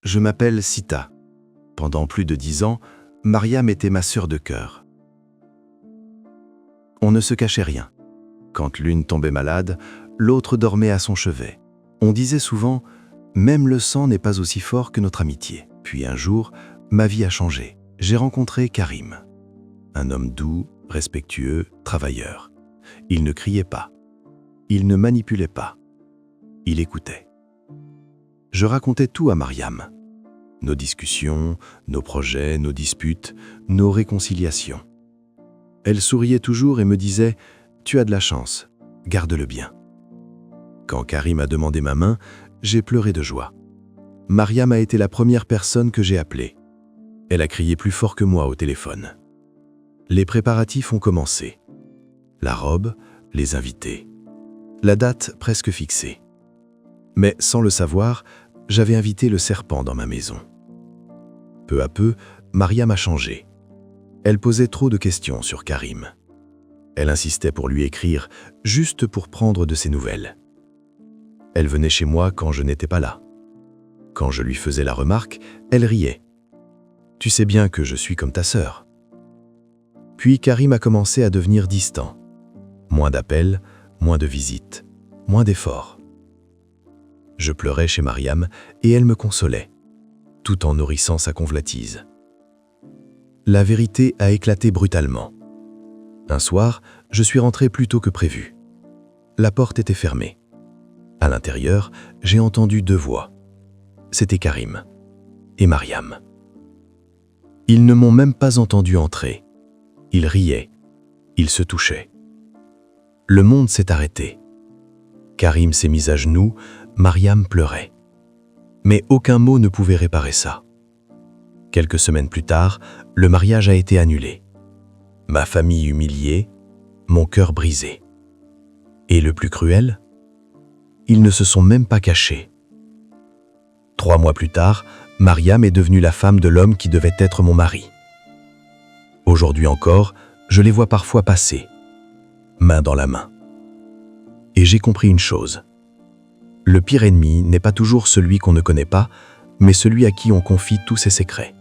Je m'appelle Sita. Pendant plus de 10 ans, Mariam était ma sœur de cœur. On ne se cachait rien. Quand l'une tombait malade, l'autre dormait à son chevet. On disait souvent « Même le sang n'est pas aussi fort que notre amitié ». Puis un jour, ma vie a changé. J'ai rencontré Karim. Un homme doux, respectueux, travailleur. Il ne criait pas. Il ne manipulait pas. Il écoutait. Je racontais tout à Mariam. Nos discussions, nos projets, nos disputes, nos réconciliations. Elle souriait toujours et me disait « Tu as de la chance, garde-le bien ». Quand Karim a demandé ma main, j'ai pleuré de joie. Mariam a été la première personne que j'ai appelée. Elle a crié plus fort que moi au téléphone. Les préparatifs ont commencé. La robe, les invités. La date presque fixée. Mais sans le savoir, j'avais invité le serpent dans ma maison. Peu à peu, Mariam a changé. Elle posait trop de questions sur Karim. Elle insistait pour lui écrire, juste pour prendre de ses nouvelles. Elle venait chez moi quand je n'étais pas là. Quand je lui faisais la remarque, elle riait. « Tu sais bien que je suis comme ta sœur. » Puis Karim a commencé à devenir distant. Moins d'appels, moins de visites, moins d'efforts. Je pleurais chez Mariam et elle me consolait, tout en nourrissant sa convoitise. La vérité a éclaté brutalement. Un soir, je suis rentré plus tôt que prévu. La porte était fermée. À l'intérieur, j'ai entendu 2 voix. C'était Karim et Mariam. Ils ne m'ont même pas entendu entrer. Ils riaient, ils se touchaient. Le monde s'est arrêté. Karim s'est mis à genoux, Mariam pleurait. Mais aucun mot ne pouvait réparer ça. Quelques semaines plus tard, le mariage a été annulé. Ma famille humiliée, mon cœur brisé. Et le plus cruel, ils ne se sont même pas cachés. 3 mois plus tard, Mariam est devenue la femme de l'homme qui devait être mon mari. Aujourd'hui encore, je les vois parfois passer, main dans la main. Et j'ai compris une chose. Le pire ennemi n'est pas toujours celui qu'on ne connaît pas, mais celui à qui on confie tous ses secrets.